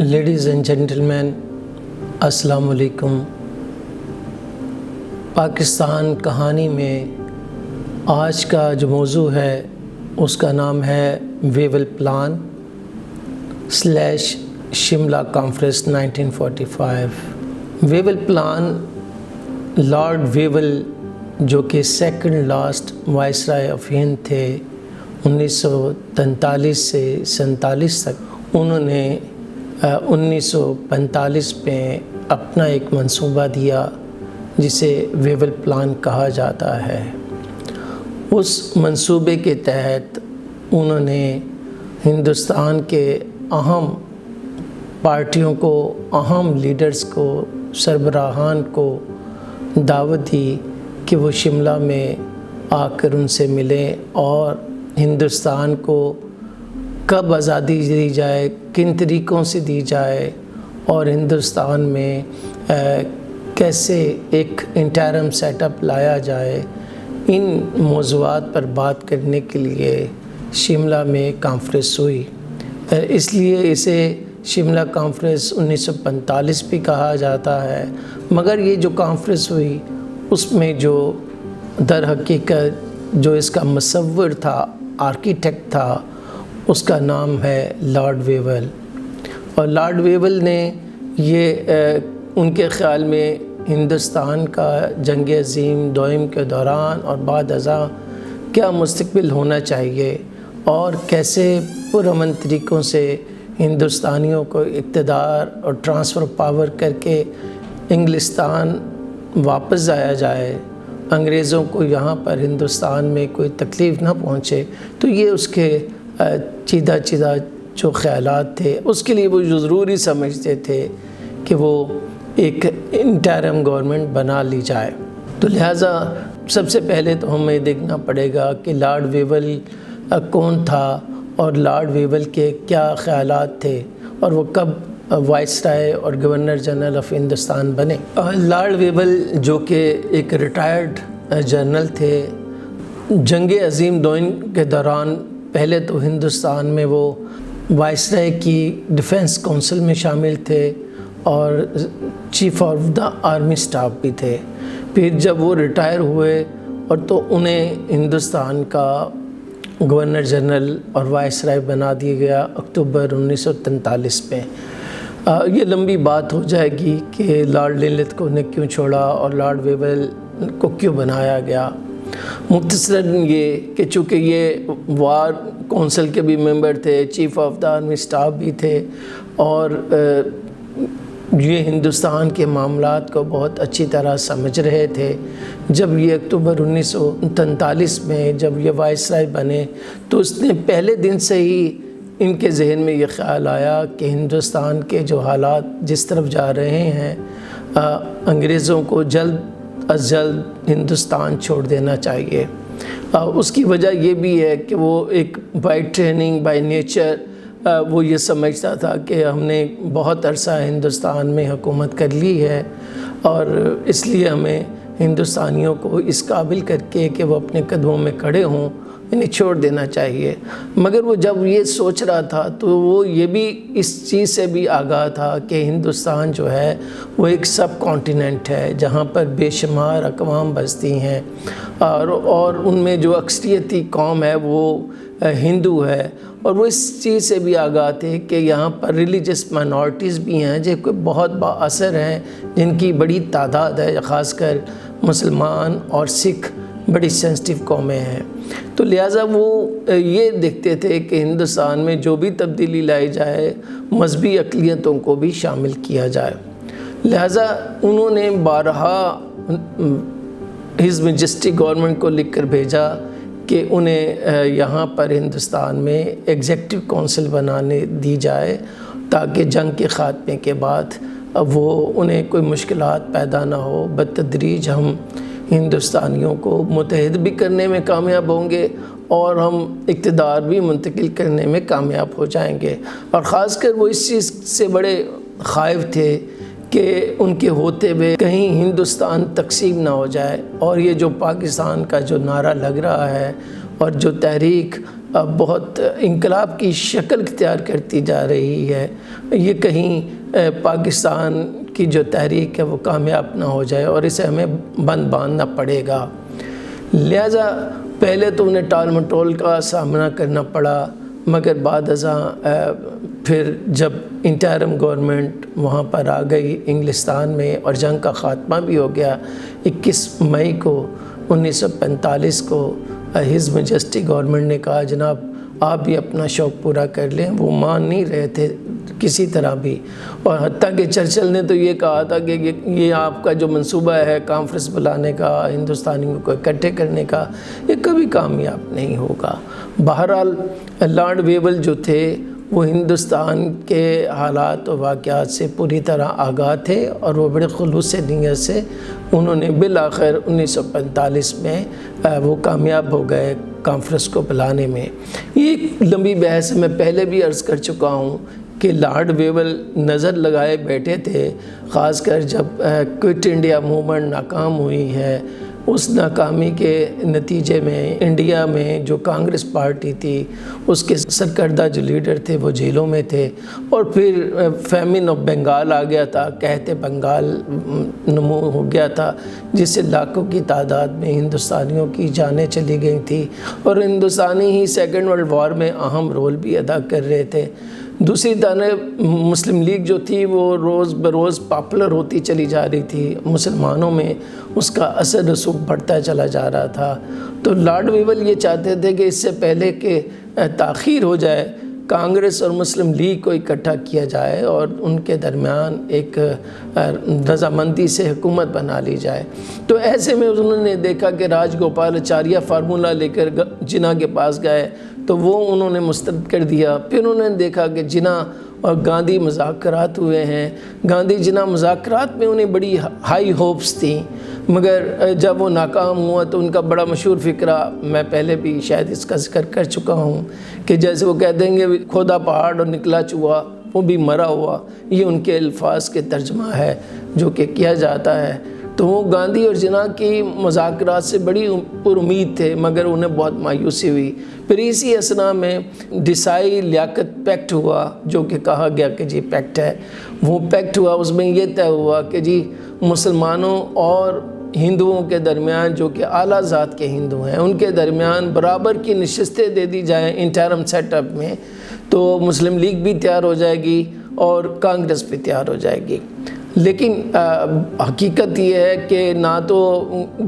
Ladies and gentleman السلام علیکم۔ پاکستان کہانی میں آج کا جو موضوع ہے اس کا نام ہے Wavell plan / Shimla conference 1945۔ Wavell plan lord Wavell جو کہ second last viceroy of Hind تھے 1943 سے 47 تک، انہوں نے 1945 میں اپنا ایک منصوبہ دیا جسے ویول پلان کہا جاتا ہے۔ اس منصوبے کے تحت انہوں نے ہندوستان کے اہم پارٹیوں کو، اہم لیڈرز کو، سربراہان کو دعوت دی کہ وہ شملہ میں آ کر ان سے ملیں اور ہندوستان کو کب آزادی دی جائے، کن طریقوں سے دی جائے، اور ہندوستان میں کیسے ایک انٹرم سیٹ اپ لایا جائے، ان موضوعات پر بات کرنے کے لیے شملہ میں کانفرنس ہوئی۔ اس لیے اسے شملہ کانفرنس 1945 بھی کہا جاتا ہے، مگر یہ جو کانفرنس ہوئی اس میں جو در حقیقت جو اس کا مصور تھا، آرکیٹیکٹ تھا، اس کا نام ہے لارڈ ویول۔ اور لارڈ ویول نے یہ ان کے خیال میں ہندوستان کا جنگ عظیم دوئم کے دوران اور بعد ازاں کیا مستقبل ہونا چاہیے اور کیسے پرامن طریقوں سے ہندوستانیوں کو اقتدار اور ٹرانسفر پاور کر کے انگلستان واپس آیا جائے، انگریزوں کو یہاں پر ہندوستان میں کوئی تکلیف نہ پہنچے۔ تو یہ اس کے چیدہ جو خیالات تھے، اس کے لیے وہ ضروری سمجھتے تھے کہ وہ ایک انٹرم گورنمنٹ بنا لی جائے۔ تو لہٰذا سب سے پہلے تو ہمیں دیکھنا پڑے گا کہ لارڈ ویول کون تھا اور لارڈ ویول کے کیا خیالات تھے اور وہ کب وائسرائے اور گورنر جنرل آف ہندوستان بنے۔ لارڈ ویول جو کہ ایک ریٹائرڈ جنرل تھے، جنگ عظیم دوئم کے دوران پہلے تو ہندوستان میں وہ وائسرائے کی ڈیفنس کونسل میں شامل تھے اور chief of the army staff بھی تھے۔ پھر جب وہ ریٹائر ہوئے اور تو انہیں ہندوستان کا گورنر جنرل اور وائسرائے بنا دیا گیا اکتوبر 1943 میں۔ یہ لمبی بات ہو جائے گی کہ لارڈ للت کو نے کیوں چھوڑا اور لارڈ ویول کو کیوں بنایا گیا۔ مختصراً یہ کہ چونکہ یہ وار کونسل کے بھی ممبر تھے، chief of the army staff بھی تھے، اور یہ ہندوستان کے معاملات کو بہت اچھی طرح سمجھ رہے تھے۔ جب یہ اکتوبر 1943 میں جب یہ وائسرائے بنے تو اس نے پہلے دن سے ہی ان کے ذہن میں یہ خیال آیا کہ ہندوستان کے جو حالات جس طرف جا رہے ہیں، انگریزوں کو جلد از جلد ہندوستان چھوڑ دینا چاہیے۔ اس کی وجہ یہ بھی ہے کہ وہ ایک بائی ٹریننگ بائی نیچر وہ یہ سمجھتا تھا کہ ہم نے بہت عرصہ ہندوستان میں حکومت کر لی ہے اور اس لیے ہمیں ہندوستانیوں کو اس قابل کر کے کہ وہ اپنے قدموں میں کھڑے ہوں انہیں چھوڑ دینا چاہیے۔ مگر وہ جب یہ سوچ رہا تھا تو وہ یہ بھی اس چیز سے بھی آگاہ تھا کہ ہندوستان جو ہے وہ ایک سب کانٹیننٹ ہے جہاں پر بے شمار اقوام بستی ہیں اور ان میں جو اکثریتی قوم ہے وہ ہندو ہے، اور وہ اس چیز سے بھی آگاہ تھے کہ یہاں پر ریلیجس مائنورٹیز بھی ہیں جو کہ بہت با اثر ہیں، جن کی بڑی تعداد ہے، خاص کر مسلمان اور سکھ بڑی سینسٹیو قومیں ہیں۔ تو لہٰذا وہ یہ دیکھتے تھے کہ ہندوستان میں جو بھی تبدیلی لائی جائے مذہبی اقلیتوں کو بھی شامل کیا جائے۔ لہٰذا انہوں نے بارہا ہز میجسٹی گورنمنٹ کو لکھ کر بھیجا کہ انہیں یہاں پر ہندوستان میں ایگزیکٹو کونسل بنانے دی جائے تاکہ جنگ کے خاتمے کے بعد وہ انہیں کوئی مشکلات پیدا نہ ہو۔ بتدریج ہم ہندوستانیوں کو متحد بھی کرنے میں کامیاب ہوں گے اور ہم اقتدار بھی منتقل کرنے میں کامیاب ہو جائیں گے۔ اور خاص کر وہ اس چیز سے بڑے خائف تھے کہ ان کے ہوتے ہوئے کہیں ہندوستان تقسیم نہ ہو جائے، اور یہ جو پاکستان کا جو نعرہ لگ رہا ہے اور جو تحریک بہت انقلاب کی شکل اختیار کرتی جا رہی ہے، یہ کہیں پاکستان کی جو تحریک ہے وہ کامیاب نہ ہو جائے اور اسے ہمیں بند باندھنا پڑے گا۔ لہٰذا پہلے تو انہیں ٹال مٹول کا سامنا کرنا پڑا، مگر بعد ازاں پھر جب انٹرم گورنمنٹ وہاں پر آ گئی انگلستان میں اور جنگ کا خاتمہ بھی ہو گیا، 21 مئی کو 1945 کو ہز میجسٹی گورنمنٹ نے کہا جناب آپ بھی اپنا شوق پورا کر لیں۔ وہ مان نہیں رہے تھے کسی طرح بھی، اور حتیٰ کہ چرچل نے تو یہ کہا تھا کہ یہ آپ کا جو منصوبہ ہے کانفرنس بلانے کا، ہندوستانیوں کو اکٹھے کرنے کا، یہ کبھی کامیاب نہیں ہوگا۔ بہرحال لارڈ ویول جو تھے وہ ہندوستان کے حالات و واقعات سے پوری طرح آگاہ تھے، اور وہ بڑے خلوص نیت سے انہوں نے بالآخر 1945 میں وہ کامیاب ہو گئے کانفرنس کو بلانے میں۔ یہ ایک لمبی بحث میں پہلے بھی عرض کر چکا ہوں کہ لارڈ ویول نظر لگائے بیٹھے تھے، خاص کر جب کوئٹ انڈیا موومنٹ ناکام ہوئی ہے، اس ناکامی کے نتیجے میں انڈیا میں جو کانگریس پارٹی تھی اس کے سرکردہ جو لیڈر تھے وہ جیلوں میں تھے، اور پھر فیمن آف بنگال آ گیا تھا، قحط بنگال نمو ہو گیا تھا، جس سے لاکھوں کی تعداد میں ہندوستانیوں کی جانیں چلی گئی تھیں، اور ہندوستانی ہی سیکنڈ ورلڈ وار میں اہم رول بھی ادا کر رہے تھے۔ دوسری طرف مسلم لیگ جو تھی وہ روز بروز پاپولر ہوتی چلی جا رہی تھی، مسلمانوں میں اس کا اثر رسوخ بڑھتا چلا جا رہا تھا۔ تو لارڈ ویول یہ چاہتے تھے کہ اس سے پہلے کہ تاخیر ہو جائے، کانگریس اور مسلم لیگ کو اکٹھا کیا جائے اور ان کے درمیان ایک رضامندی سے حکومت بنا لی جائے۔ تو ایسے میں انہوں نے دیکھا کہ راج گوپال اچاریہ فارمولہ لے کر جناح کے پاس گئے تو وہ انہوں نے مسترد کر دیا۔ پھر انہوں نے دیکھا کہ جناح اور گاندھی مذاکرات ہوئے ہیں، گاندھی جناح مذاکرات میں انہیں بڑی ہائی ہوپس تھیں، مگر جب وہ ناکام ہوا تو ان کا بڑا مشہور فقرہ میں پہلے بھی شاید اس کا ذکر کر چکا ہوں کہ جیسے وہ کہہ دیں گے کھودا پہاڑ اور نکلا چوہا وہ بھی مرا ہوا، یہ ان کے الفاظ کے ترجمہ ہے جو کہ کیا جاتا ہے۔ تو وہ گاندھی اور جناح کی مذاکرات سے بڑی پر امید تھے، مگر انہیں بہت مایوسی ہوئی۔ پھر اسی اثنا میں ڈسائی لیاقت پیکٹ ہوا، جو کہ کہا گیا کہ جی پیکٹ ہے، وہ پیکٹ ہوا، اس میں یہ طے ہوا کہ جی مسلمانوں اور ہندوؤں کے درمیان جو کہ اعلیٰ ذات کے ہندو ہیں ان کے درمیان برابر کی نشستیں دے دی جائیں انٹرم سیٹ اپ میں، تو مسلم لیگ بھی تیار ہو جائے گی اور کانگریس بھی تیار ہو جائے گی۔ لیکن حقیقت یہ ہے کہ نہ تو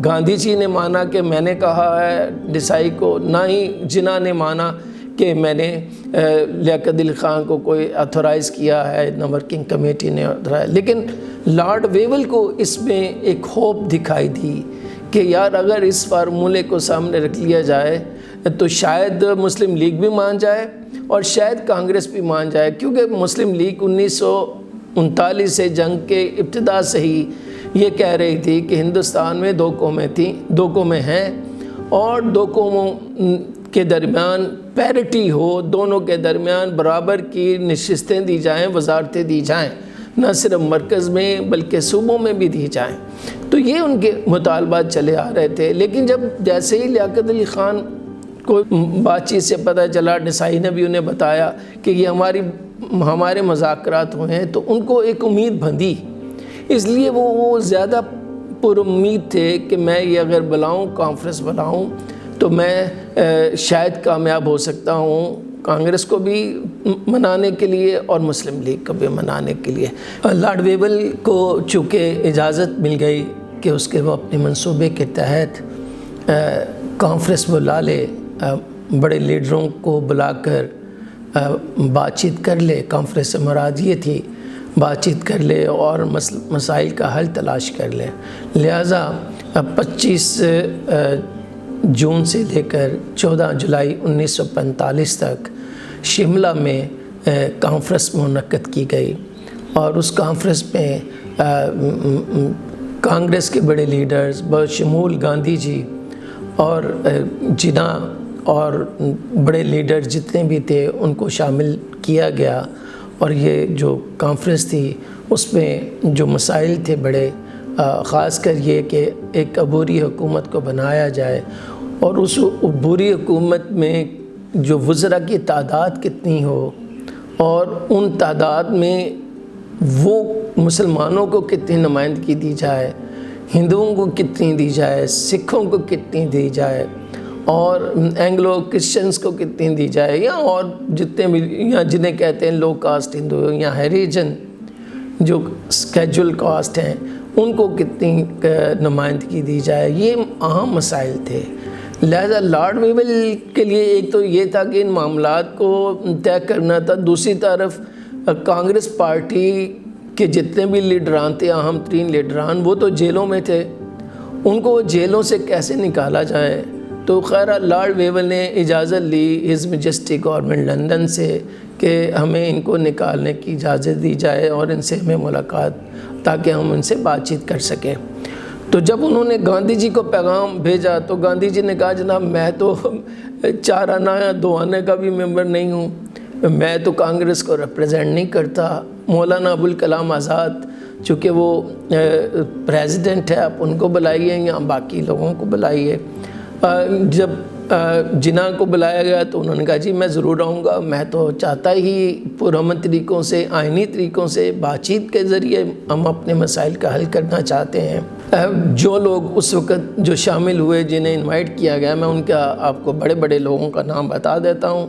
گاندھی جی نے مانا کہ میں نے کہا ہے ڈسائی کو، نہ ہی جناح نے مانا کہ میں نے لیاقت علی خان کو کوئی اتھورائز کیا ہے، نہ ورکنگ کمیٹی نے۔ لیکن لارڈ ویول کو اس میں ایک ہوپ دکھائی دی کہ یار اگر اس فارمولے کو سامنے رکھ لیا جائے تو شاید مسلم لیگ بھی مان جائے اور شاید کانگریس بھی مان جائے، کیونکہ مسلم لیگ 1939 سے جنگ کے ابتدا سے ہی یہ کہہ رہی تھی کہ ہندوستان میں دو قومیں تھیں، دو قومیں ہیں، اور دو قوموں کے درمیان پیرٹی ہو، دونوں کے درمیان برابر کی نشستیں دی جائیں، وزارتیں دی جائیں، نہ صرف مرکز میں بلکہ صوبوں میں بھی دی جائیں۔ تو یہ ان کے مطالبات چلے آ رہے تھے۔ لیکن جب جیسے ہی لیاقت علی خان کو بات چیت سے پتہ چلا، ڈسائی نے بھی انہیں بتایا کہ یہ ہمارے مذاکرات ہوئے ہیں، تو ان کو ایک امید بندھی، اس لیے وہ زیادہ پر امید تھے کہ میں یہ اگر بلاؤں، کانفرنس بلاؤں تو میں شاید کامیاب ہو سکتا ہوں کانگریس کو بھی منانے کے لیے اور مسلم لیگ کو بھی منانے کے لیے۔ لارڈ ویول کو چونکہ اجازت مل گئی کہ اس کے وہ اپنے منصوبے کے تحت کانفرنس بلا لے، بڑے لیڈروں کو بلا کر بات چیت کر لے، کانفرنس سے مراد یہ تھی بات چیت کر لے اور مسائل کا حل تلاش کر لے۔ لہٰذا 25 جون سے لے کر 14 جولائی 1945 تک شملہ میں کانفرنس منعقد کی گئی، اور اس کانفرنس میں کانگریس کے بڑے لیڈرز بشمول گاندھی جی اور جناح اور بڑے لیڈر جتنے بھی تھے ان کو شامل کیا گیا، اور یہ جو کانفرنس تھی اس میں جو مسائل تھے بڑے، خاص کر یہ کہ ایک عبوری حکومت کو بنایا جائے، اور اس عبوری حکومت میں جو وزراء کی تعداد کتنی ہو اور ان تعداد میں وہ مسلمانوں کو کتنی نمائندگی دی جائے، ہندوؤں کو کتنی دی جائے، سکھوں کو کتنی دی جائے، اور اینگلو کرسچنس کو کتنی دی جائے، یا اور جتنے بھی یا جنہیں کہتے ہیں لو کاسٹ ہندو یا ہیریجن جو اسکیجول کاسٹ ہیں ان کو کتنی نمائندگی دی جائے، یہ اہم مسائل تھے۔ لہذا لارڈ ویول کے لیے ایک تو یہ تھا کہ ان معاملات کو طے کرنا تھا، دوسری طرف کانگریس پارٹی کے جتنے بھی لیڈران تھے، اہم ترین لیڈران، وہ تو جیلوں میں تھے، ان کو جیلوں سے کیسے نکالا جائے۔ تو خیر لارڈ ویول نے اجازت لی ہز میجسٹی گورنمنٹ لندن سے کہ ہمیں ان کو نکالنے کی اجازت دی جائے اور ان سے ہمیں ملاقات، تاکہ ہم ان سے بات چیت کر سکیں۔ تو جب انہوں نے گاندھی جی کو پیغام بھیجا تو گاندھی جی نے کہا جناب میں تو 4 آنا یا 2 آنے کا بھی ممبر نہیں ہوں، میں تو کانگریس کو ریپریزنٹ نہیں کرتا۔ مولانا ابوالکلام آزاد چونکہ وہ پریزیڈنٹ ہے، آپ ان کو بلائیے یا باقی لوگوں کو بلائیے۔ جب جناح کو بلایا گیا تو انہوں نے کہا جی میں ضرور آؤں گا، میں تو چاہتا ہی پرامن طریقوں سے، آئینی طریقوں سے، بات چیت کے ذریعے ہم اپنے مسائل کا حل کرنا چاہتے ہیں۔ جو لوگ اس وقت جو شامل ہوئے جنہیں انوائٹ کیا گیا، میں ان کا آپ کو بڑے بڑے لوگوں کا نام بتا دیتا ہوں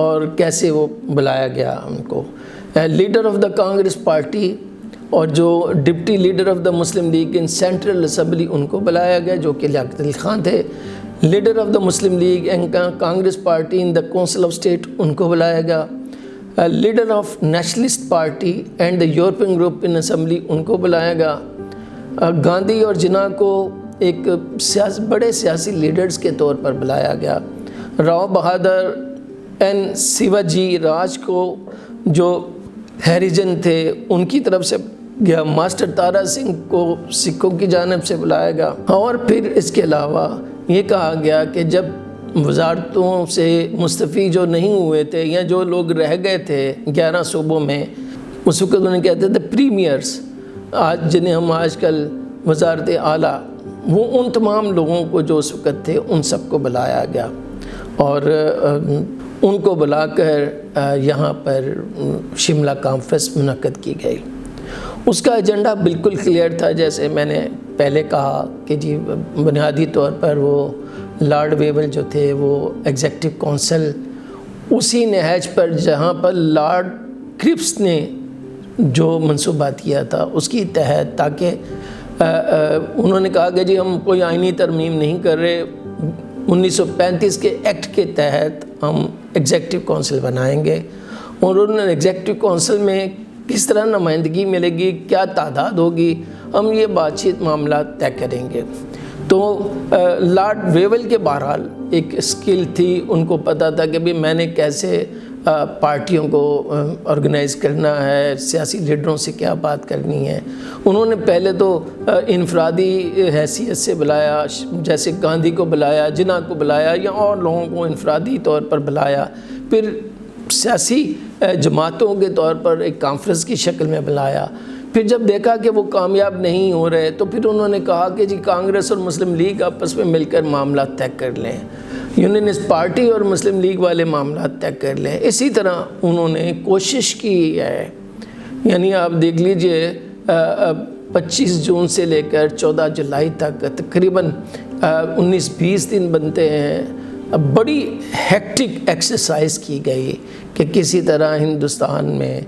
اور کیسے وہ بلایا گیا ان کو۔ Leader of the Congress party اور جو deputy leader of the Muslim League in central assembly ان کو بلایا گیا جو کہ لیاقت علی خان تھے۔ Leader of the Muslim League and Congress party in the council of state ان کو بلایا گیا۔ Leader of nationalist party and the European group in assembly ان کو بلایا گیا۔ گاندھی اور جناح کو ایک بڑے سیاسی لیڈرز کے طور پر بلایا گیا۔ راؤ بہادر این سیواجی راج کو جو ہیریجن تھے ان کی طرف سے گیا، ماسٹر تارا سنگھ کو سکھوں کی جانب سے بلایا گیا، اور پھر اس کے علاوہ یہ کہا گیا کہ جب وزارتوں سے مستعفی جو نہیں ہوئے تھے یا جو لوگ رہ گئے تھے 11 صوبوں میں، اس وقت انہیں کہتے تھے پریمیئرز، آج جنہیں ہم آج کل وزارت اعلیٰ، وہ ان تمام لوگوں کو جو اس وقت تھے ان سب کو بلایا گیا اور ان کو بلا کر یہاں پر شملہ کانفرنس منعقد کی گئی۔ اس کا ایجنڈا بالکل کلیئر تھا، جیسے میں نے پہلے کہا کہ جی بنیادی طور پر وہ لارڈ ویول جو تھے وہ ایگزیکٹو کونسل اسی نہج پر جہاں پر لارڈ کرپس نے جو منصوبہ کیا تھا اس کی تحت، تاکہ انہوں نے کہا کہ جی ہم کوئی آئینی ترمیم نہیں کر رہے، 1935 کے ایکٹ کے تحت ہم ایگزیکٹو کونسل بنائیں گے، اور انہوں نے ایگزیکٹو کونسل میں کس طرح نمائندگی ملے گی، کیا تعداد ہوگی، ہم یہ بات چیت معاملات طے کریں گے۔ تو لارڈ ویول کے بہرحال ایک اسکل تھی، ان کو پتہ تھا کہ بھی میں نے کیسے پارٹیوں کو آرگنائز کرنا ہے، سیاسی لیڈروں سے کیا بات کرنی ہے۔ انہوں نے پہلے تو انفرادی حیثیت سے بلایا، جیسے گاندھی کو بلایا، جناح کو بلایا، یا اور لوگوں کو انفرادی طور پر بلایا، پھر سیاسی جماعتوں کے طور پر ایک کانفرنس کی شکل میں بلایا۔ پھر جب دیکھا کہ وہ کامیاب نہیں ہو رہے تو پھر انہوں نے کہا کہ جی کانگریس اور مسلم لیگ آپس میں مل کر معاملات طے کر لیں، یونینسٹ پارٹی اور مسلم لیگ والے معاملات طے کر لیں۔ اسی طرح انہوں نے کوشش کی ہے، یعنی آپ دیکھ لیجئے 25 جون سے لے کر 14 جولائی تک تقریباً 19-20 دن بنتے ہیں، بڑی ہیکٹک ایکسرسائز کی گئی کہ کسی طرح ہندوستان میں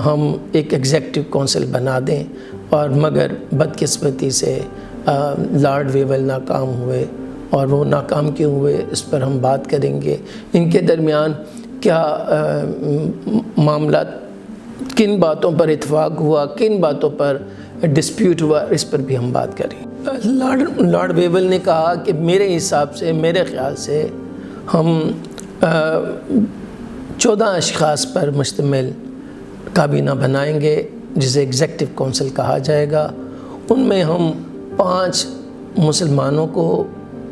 ہم ایک ایگزیکٹو کونسل بنا دیں، اور مگر بدقسمتی سے لارڈ ویول ناکام ہوئے، اور وہ ناکام کیوں ہوئے اس پر ہم بات کریں گے۔ ان کے درمیان کیا معاملات، کن باتوں پر اتفاق ہوا، کن باتوں پر ڈسپیوٹ ہوا، اس پر بھی ہم بات کریں۔ لارڈ ویول نے کہا کہ میرے حساب سے، میرے خیال سے ہم 14 اشخاص پر مشتمل کابینہ بنائیں گے جسے ایگزیکٹو کونسل کہا جائے گا۔ ان میں ہم 5 مسلمانوں کو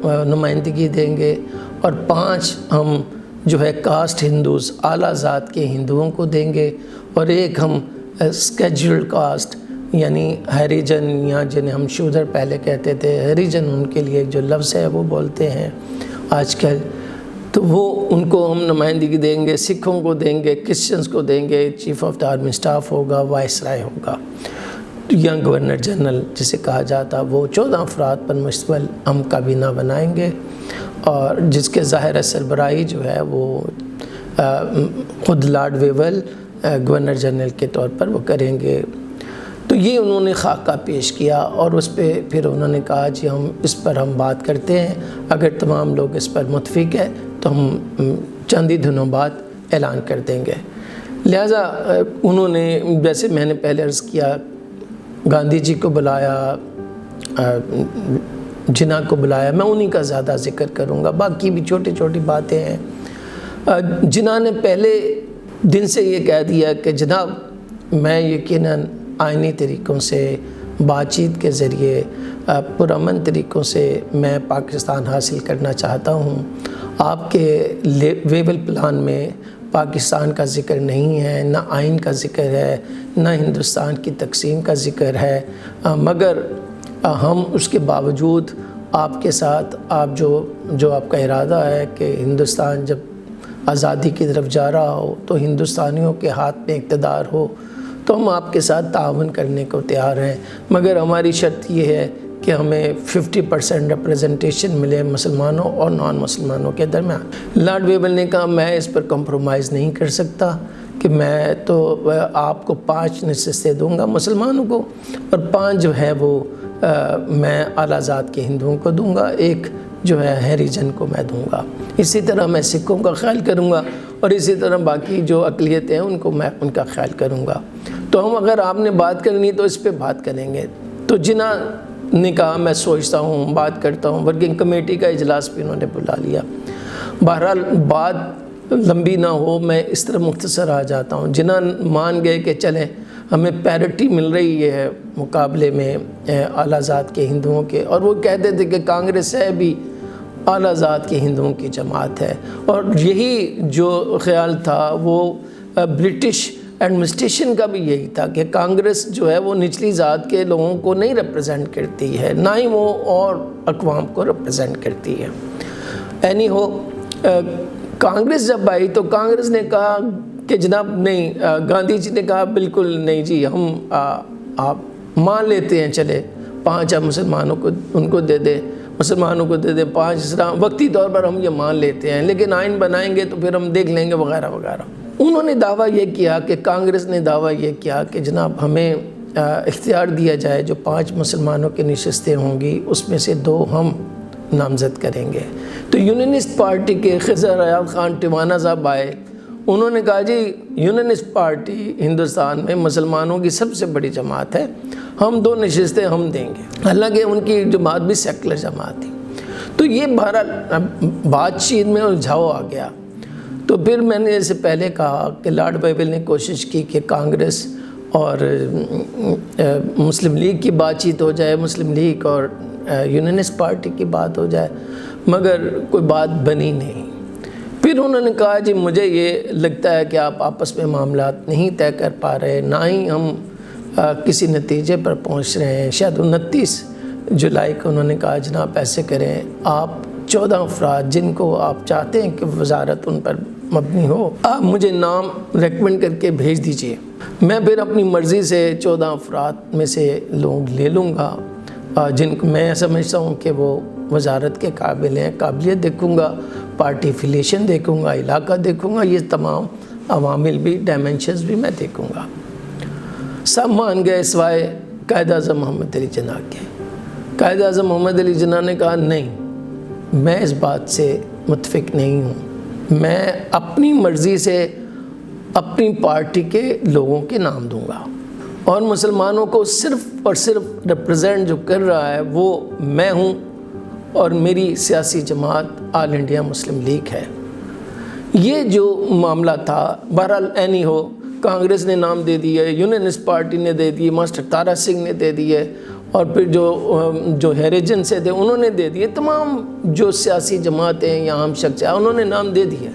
نمائندگی دیں گے، اور 5 ہم جو ہے کاسٹ ہندوز، اعلیٰ ذات کے ہندوؤں کو دیں گے، اور ایک ہم اسکیجولڈ کاسٹ یعنی ہیریجن، یا جنہیں ہم شودر پہلے کہتے تھے، ہیریجن ان کے لیے جو لفظ ہے وہ بولتے ہیں، آج کل، تو وہ ان کو ہم نمائندگی دیں گے، سکھوں کو دیں گے، کرسچنس کو دیں گے، chief of the army staff ہوگا، وائس رائے ہوگا، یا گورنر جنرل جسے کہا جاتا، وہ 14 افراد پر مشتمل ہم کابینہ بنائیں گے، اور جس کے ظاہر سربراہی جو ہے وہ خود لارڈ ویول گورنر جنرل کے طور پر وہ کریں گے۔ تو یہ انہوں نے خاکہ پیش کیا، اور اس پہ پھر انہوں نے کہا جی ہم اس پر بات کرتے ہیں، اگر تمام لوگ اس پر متفق ہیں تو ہم چند ہی دنوں بعد اعلان کر دیں گے۔ لہٰذا انہوں نے، جیسے میں نے پہلے عرض کیا، گاندھی جی کو بلایا، جناح کو بلایا، میں انہی کا زیادہ ذکر کروں گا، باقی بھی چھوٹی چھوٹی باتیں ہیں۔ جناح نے پہلے دن سے یہ کہہ دیا کہ جناب میں یقیناً آئینی طریقوں سے، بات چیت کے ذریعے، پرامن طریقوں سے میں پاکستان حاصل کرنا چاہتا ہوں۔ آپ کے ویول پلان میں پاکستان کا ذکر نہیں ہے، نہ آئین کا ذکر ہے، نہ ہندوستان کی تقسیم کا ذکر ہے، مگر ہم اس کے باوجود آپ کے ساتھ، آپ جو آپ کا ارادہ ہے کہ ہندوستان جب آزادی کی طرف جا رہا ہو تو ہندوستانیوں کے ہاتھ میں اقتدار ہو، تو ہم آپ کے ساتھ تعاون کرنے کو تیار ہیں، مگر ہماری شرط یہ ہے کہ ہمیں 50% ریپریزنٹیشن ملے مسلمانوں اور نان مسلمانوں کے درمیان۔ لارڈ ویول نے کہا میں اس پر کمپرومائز نہیں کر سکتا، کہ میں تو آپ کو 5 نشستیں دوں گا مسلمانوں کو، اور 5 جو ہے وہ میں اعلیٰ ذات کے ہندوؤں کو دوں گا، 1 جو ہے ہیریجن کو میں دوں گا، اسی طرح میں سکھوں کا خیال کروں گا، اور اسی طرح باقی جو اقلیتیں ہیں ان کو میں ان کا خیال کروں گا۔ تو ہم، اگر آپ نے بات کرنی تو اس پہ بات کریں گے۔ تو جناح نے کہا میں سوچتا ہوں، بات کرتا ہوں، ورکنگ کمیٹی کا اجلاس بھی انہوں نے بلا لیا۔ بہرحال بات لمبی نہ ہو، میں اس طرح مختصر آ جاتا ہوں۔ جناح مان گئے کہ چلیں ہمیں پیرٹی مل رہی ہے مقابلے میں اعلیٰ ذات کے ہندوؤں کے، اور وہ کہتے تھے کہ کانگریس ہے بھی اعلیٰ ذات کے ہندوؤں کی جماعت ہے، اور یہی جو خیال تھا وہ برٹش ایڈمنسٹریشن کا بھی یہی تھا کہ کانگریس جو ہے وہ نچلی ذات کے لوگوں کو نہیں ریپرزینٹ کرتی ہے، نہ ہی وہ اور اقوام کو ریپرزینٹ کرتی ہے۔ اینی ہو، کانگریس جب آئی تو کانگریس نے کہا کہ جناب نہیں، گاندھی جی نے کہا بالکل نہیں جی، ہم آپ مان لیتے ہیں، چلے 5 مسلمانوں کو ان کو دے دیں، مسلمانوں کو دے دیں 5، اس طرح وقتی طور پر ہم یہ مان لیتے ہیں، لیکن آئین بنائیں گے تو پھر ہم دیکھ لیں گے وغیرہ وغیرہ۔ انہوں نے دعویٰ یہ کیا کہ کانگریس نے دعویٰ یہ کیا کہ جناب ہمیں اختیار دیا جائے، جو 5 مسلمانوں کی نشستیں ہوں گی اس میں سے 2 ہم نامزد کریں گے۔ تو یونینسٹ پارٹی کے خضر ریاض خان ٹیوانہ صاحب آئے، انہوں نے کہا جی یونینسٹ پارٹی ہندوستان میں مسلمانوں کی سب سے بڑی جماعت ہے، ہم 2 نشستیں ہم دیں گے، حالانکہ ان کی جماعت بھی سیکولر جماعت تھی۔ تو یہ بہرحال بات چیت میں الجھاؤ آ گیا۔ تو پھر میں نے اس سے پہلے کہا کہ لارڈ ویول نے کوشش کی کہ کانگریس اور مسلم لیگ کی بات چیت ہو جائے، مسلم لیگ اور یونینسٹ پارٹی کی بات ہو جائے، مگر کوئی بات بنی نہیں۔ پھر انہوں نے کہا جی مجھے یہ لگتا ہے کہ آپ آپس میں معاملات نہیں طے کر پا رہے، نہ ہی ہم کسی نتیجے پر پہنچ رہے ہیں۔ شاید 29 جولائی کو انہوں نے کہا جناب ایسے کریں، آپ 14 افراد جن کو آپ چاہتے ہیں کہ وزارت ان پر مبنی ہو، آپ مجھے نام ریکمنڈ کر کے بھیج دیجئے، میں پھر اپنی مرضی سے 14 افراد میں سے لوگ لے لوں گا جن کو میں سمجھتا ہوں کہ وہ وزارت کے قابل ہیں۔ قابلیت دیکھوں گا، پارٹی افیلیشن دیکھوں گا، علاقہ دیکھوں گا، یہ تمام عوامل بھی، ڈائمنشنز بھی میں دیکھوں گا۔ سب مان گئے سوائے قائد اعظم محمد علی جناح کے۔ قائد اعظم محمد علی جناح نے کہا نہیں، میں اس بات سے متفق نہیں ہوں، میں اپنی مرضی سے اپنی پارٹی کے لوگوں کے نام دوں گا، اور مسلمانوں کو صرف اور صرف ریپرزینٹ جو کر رہا ہے وہ میں ہوں، اور میری سیاسی جماعت آل انڈیا مسلم لیگ ہے۔ یہ جو معاملہ تھا، بہرحال اینی ہو، کانگریس نے نام دے دیے، یونینسٹ پارٹی نے دے دیے، ماسٹر تارا سنگھ نے دے دیے، اور پھر جو ہیریجن سے تھے انہوں نے دے دیے، تمام جو سیاسی جماعتیں یا عام شخص ہیں انہوں نے نام دے دیے۔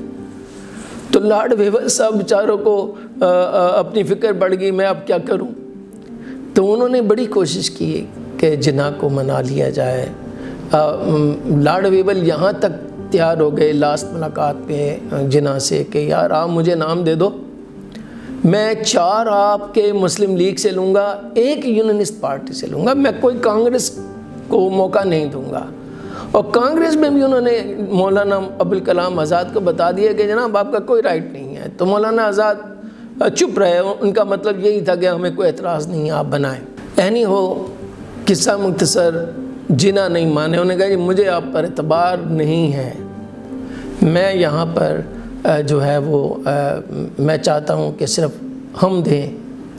تو لارڈ ویول صاحب بیچاروں کو اپنی فکر پڑ گئی، میں اب کیا کروں؟ تو انہوں نے بڑی کوشش کی کہ جناح کو منا لیا جائے۔ لارڈ ویول یہاں تک تیار ہو گئے لاسٹ ملاقات پہ جناح سے کہ یار آپ مجھے نام دے دو، میں 4 آپ کے مسلم لیگ سے لوں گا، 1 یونینسٹ پارٹی سے لوں گا، میں کوئی کانگریس کو موقع نہیں دوں گا۔ اور کانگریس میں بھی انہوں نے مولانا ابوالکلام آزاد کو بتا دیا کہ جناب آپ کا کوئی رائٹ نہیں ہے، تو مولانا آزاد چپ رہے، ان کا مطلب یہی تھا کہ ہمیں کوئی اعتراض نہیں ہے، آپ بنائیں۔ اینی ہو، قصہ مختصر، جناح نہیں مانے، انہوں نے کہا کہ مجھے آپ پر اعتبار نہیں ہے، میں یہاں پر جو ہے وہ میں چاہتا ہوں کہ صرف ہم دیں،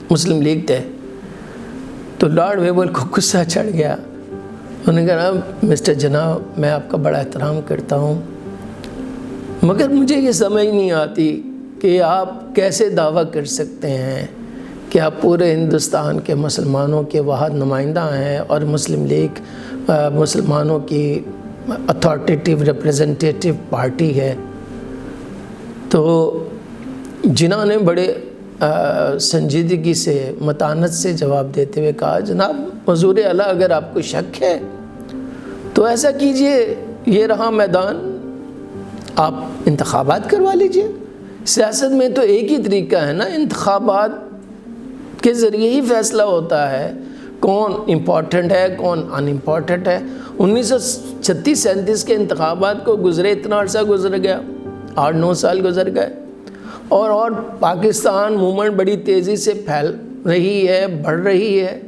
مسلم لیگ دے۔ تو لارڈ ویول کو غصہ چڑھ گیا، انہوں نے کہا مسٹر جناح میں آپ کا بڑا احترام کرتا ہوں، مگر مجھے یہ سمجھ نہیں آتی کہ آپ کیسے دعویٰ کر سکتے ہیں کہ آپ پورے ہندوستان کے مسلمانوں کے واحد نمائندہ ہیں اور مسلم لیگ مسلمانوں کی اتھارٹیٹیو ریپریزنٹیٹیو پارٹی ہے۔ تو جناح نے بڑے سنجیدگی سے، متانت سے جواب دیتے ہوئے کہا جناب حضور اعلیٰ اگر آپ کو شک ہے تو ایسا کیجئے، یہ رہا میدان، آپ انتخابات کروا لیجئے۔ سیاست میں تو ایک ہی طریقہ ہے نا، انتخابات کے ذریعے ہی فیصلہ ہوتا ہے کون امپورٹنٹ ہے کون ان امپورٹنٹ ہے۔ 1936-37 کے انتخابات کو گزرے اتنا عرصہ گزر گیا، 8-9 سال گزر گئے، اور پاکستان موومنٹ بڑی تیزی سے پھیل رہی ہے، بڑھ رہی ہے،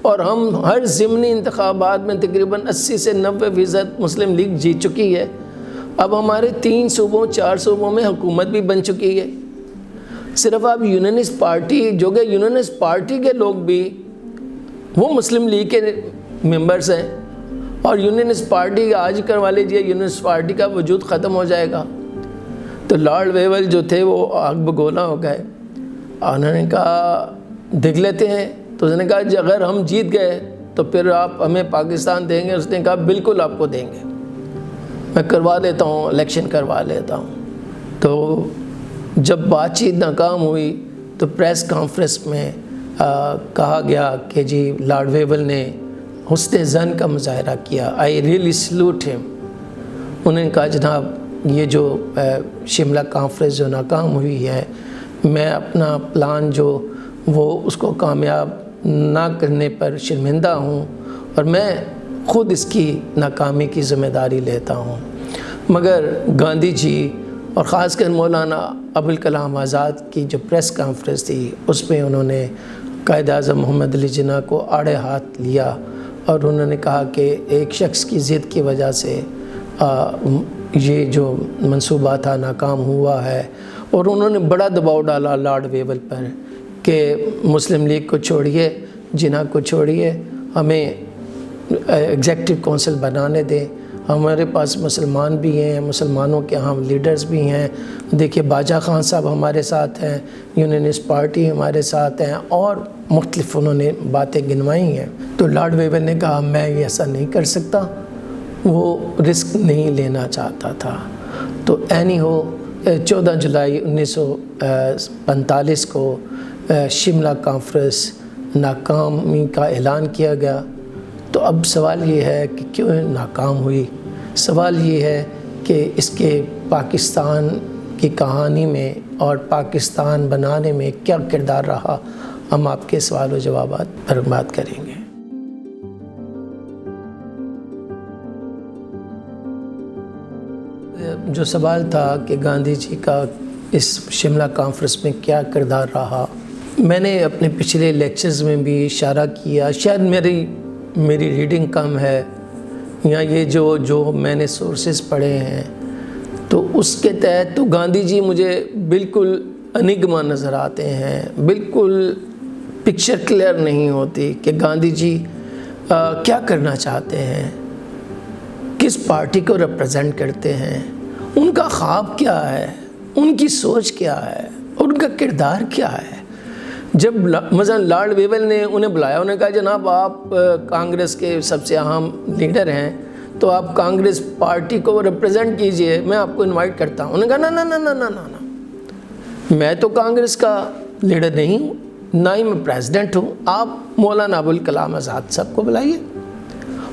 اور ہم ہر ضمنی انتخابات میں تقریباً 80 سے 90% مسلم لیگ جیت چکی ہے۔ اب ہمارے 3 صوبوں 4 صوبوں میں حکومت بھی بن چکی ہے۔ صرف آپ یونینسٹ پارٹی، جو کہ یونینسٹ پارٹی کے لوگ بھی وہ مسلم لیگ کے ممبرز ہیں، اور یونینسٹ پارٹی آج کروا لیجیے، یونینسٹ پارٹی کا وجود ختم ہو جائے گا۔ تو لارڈ ویول جو تھے وہ آگ بگولا ہو گئے، انہوں نے کہا دیکھ لیتے ہیں۔ تو اس نے کہا جی اگر ہم جیت گئے تو پھر آپ ہمیں پاکستان دیں گے؟ اس نے کہا بالکل آپ کو دیں گے، میں کروا لیتا ہوں، الیکشن کروا لیتا ہوں۔ تو جب بات چیت ناکام ہوئی تو پریس کانفرنس میں کہا گیا کہ جی لارڈ ویول نے حسن ظن کا مظاہرہ کیا، آئی ریئلی سلوٹ ہم۔ انہوں نے کہا جناب یہ جو شملہ کانفرنس جو ناکام ہوئی ہے، میں اپنا پلان جو وہ اس کو کامیاب نہ کرنے پر شرمندہ ہوں، اور میں خود اس کی ناکامی کی ذمہ داری لیتا ہوں۔ مگر گاندھی جی اور خاص کر مولانا ابوالکلام آزاد کی جو پریس کانفرنس تھی، اس میں انہوں نے قائد اعظم محمد علی جناح کو آڑے ہاتھ لیا، اور انہوں نے کہا کہ ایک شخص کی ضد کی وجہ سے یہ جو منصوبہ تھا ناکام ہوا ہے، اور انہوں نے بڑا دباؤ ڈالا لارڈ ویول پر کہ مسلم لیگ کو چھوڑیے، جناح کو چھوڑیے، ہمیں ایگزیکٹو کونسل بنانے دیں، ہمارے پاس مسلمان بھی ہیں، مسلمانوں کے ہم لیڈرز بھی ہیں، دیکھیے باجا خان صاحب ہمارے ساتھ ہیں، یونینسٹ پارٹی ہمارے ساتھ ہیں، اور مختلف انہوں نے باتیں گنوائی ہیں۔ تو لارڈ ویول نے کہا میں ایسا نہیں کر سکتا، وہ رسک نہیں لینا چاہتا تھا۔ تو اینی ہو 14 جولائی 1945 کو شملہ کانفرنس ناکامی کا اعلان کیا گیا۔ تو اب سوال یہ ہے کہ کیوں ناکام ہوئی؟ سوال یہ ہے کہ اس کے پاکستان کی کہانی میں اور پاکستان بنانے میں کیا کردار رہا، ہم آپ کے سوال و جوابات پر بات کریں گے۔ جو سوال تھا کہ گاندھی جی کا اس شملہ کانفرنس میں کیا کردار رہا، میں نے اپنے پچھلے لیکچرز میں بھی اشارہ کیا، شاید میری ریڈنگ کم ہے، یا یہ جو میں نے سورسز پڑھے ہیں تو اس کے تحت تو گاندھی جی مجھے بالکل انگما نظر آتے ہیں، بالکل پکچر کلیئر نہیں ہوتی کہ گاندھی جی کیا کرنا چاہتے ہیں، کس پارٹی کو ریپرزینٹ کرتے ہیں، ان کا خواب کیا ہے، ان کی سوچ کیا ہے، ان کا کردار کیا ہے۔ جب مثلا لارڈ ویول نے انہیں بلایا، انہوں نے کہا جناب آپ کانگریس کے سب سے اہم لیڈر ہیں، تو آپ کانگریس پارٹی کو ریپرزینٹ کیجئے، میں آپ کو انوائٹ کرتا ہوں۔ انہوں نے کہا نہ، میں تو کانگریس کا لیڈر نہیں ہوں، نہ ہی میں پریزیڈنٹ ہوں، آپ مولانا ابوالکلام آزاد صاحب کو بلائیے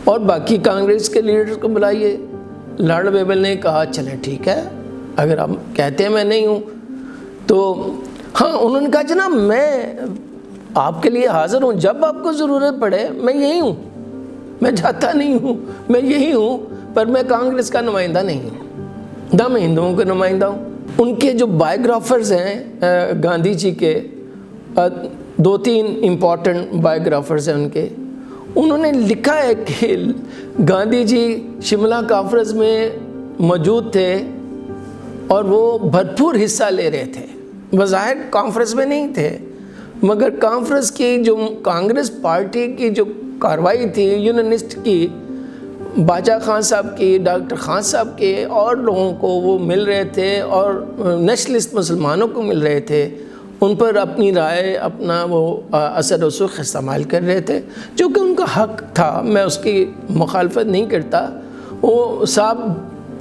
اور باقی کانگریس کے لیڈرز کو بلائیے، لارڈ ویول نے کہا چلیں ٹھیک ہے، اگر آپ کہتے ہیں میں نہیں ہوں تو ہاں، انہوں نے کہا جناب میں آپ کے لیے حاضر ہوں، جب آپ کو ضرورت پڑے میں یہی ہوں، میں جاتا نہیں ہوں، میں یہی ہوں، پر میں کانگریس کا نمائندہ نہیں ہوں، میں ہندوؤں کا نمائندہ ہوں۔ ان کے جو بائیوگرافرز ہیں گاندھی جی کے، 2-3 امپورٹنٹ بائیوگرافرز ہیں ان کے، انہوں نے لکھا ہے کہ گاندھی جی شملہ کانفرنس میں موجود تھے اور وہ بھرپور حصہ لے رہے تھے، بظاہر کانفرنس میں نہیں تھے، مگر کانفرنس کی جو کانگریس پارٹی کی جو کارروائی تھی یونینسٹ کی، باچا خان صاحب کی، ڈاکٹر خان صاحب کے اور لوگوں کو وہ مل رہے تھے اور نیشنلسٹ مسلمانوں کو مل رہے تھے، ان پر اپنی رائے، اپنا وہ اثر و رسوخ استعمال کر رہے تھے، جو کہ ان کا حق تھا، میں اس کی مخالفت نہیں کرتا۔ وہ صاحب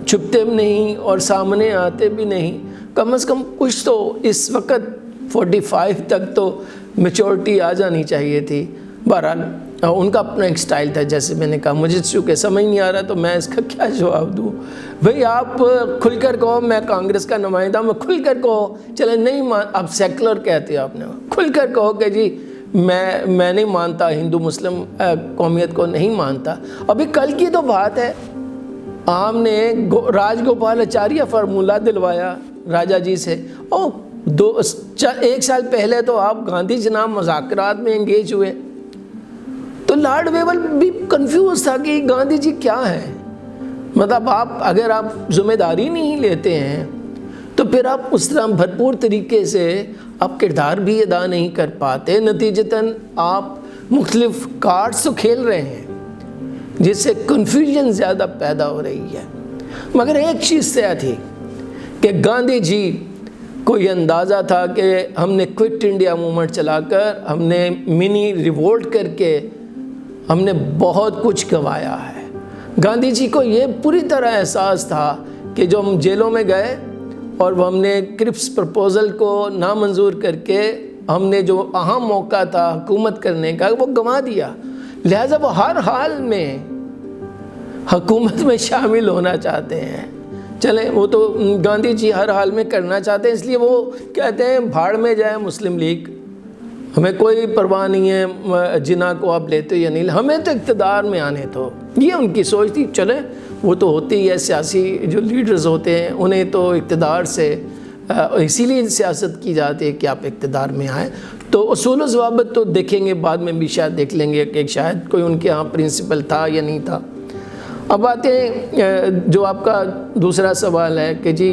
چھپتے بھی نہیں اور سامنے آتے بھی نہیں، کم از کم کچھ تو اس وقت 45 تک تو میچورٹی آ جانی چاہیے تھی۔ بہرحال ان کا اپنا ایک سٹائل تھا، جیسے میں نے کہا مجھے چونکہ سمجھ نہیں آ رہا تو میں اس کا کیا جواب دوں۔ بھئی آپ کھل کر کہو میں کانگریس کا نمائندہ ہوں، میں کھل کر کہو، چلے نہیں آپ سیکولر کہتے ہو، آپ نے کھل کر کہو کہ جی میں نہیں مانتا، ہندو مسلم قومیت کو نہیں مانتا۔ ابھی کل کی تو بات ہے، آپ نے راج گوپال اچاریہ فارمولہ دلوایا راجا جی سے، اور 1 سال پہلے تو آپ گاندھی جناب مذاکرات میں انگیج ہوئے، تو لارڈ ویول بھی کنفیوز تھا کہ گاندھی جی کیا ہے، مطلب اگر آپ ذمہ داری نہیں لیتے ہیں تو پھر آپ اس طرح بھرپور طریقے سے آپ کردار بھی ادا نہیں کر پاتے، نتیجتاً آپ مختلف کارڈز تو کھیل رہے ہیں جس سے کنفیوژن زیادہ پیدا ہو رہی ہے۔ مگر ایک چیز طے تھی کہ گاندھی جی کو یہ اندازہ تھا کہ ہم نے کوئٹ انڈیا موومنٹ چلا کر، ہم نے منی ریوولٹ کر کے ہم نے بہت کچھ گنوایا ہے۔ گاندھی جی کو یہ پوری طرح احساس تھا کہ جو ہم جیلوں میں گئے اور ہم نے کرپس پرپوزل کو نامنظور کر کے ہم نے جو اہم موقع تھا حکومت کرنے کا وہ گنوا دیا، لہٰذا وہ ہر حال میں حکومت میں شامل ہونا چاہتے ہیں۔ چلیں وہ تو گاندھی جی ہر حال میں کرنا چاہتے ہیں، اس لیے وہ کہتے ہیں بھاڑ میں جائے مسلم لیگ، ہمیں کوئی پرواہ نہیں ہے جناح کو آپ لیتے یا نہیں، ہمیں تو اقتدار میں آنے تو، یہ ان کی سوچ تھی۔ چلیں وہ تو ہوتی ہے، سیاسی جو لیڈرز ہوتے ہیں انہیں تو اقتدار سے اسی لیے سیاست کی جاتی ہے کہ آپ اقتدار میں آئیں، تو اصول و ضوابط تو دیکھیں گے بعد میں بھی، شاید دیکھ لیں گے کہ شاید کوئی ان کے ہاں پرنسپل تھا یا نہیں تھا۔ اب آتے ہیں جو آپ کا دوسرا سوال ہے کہ جی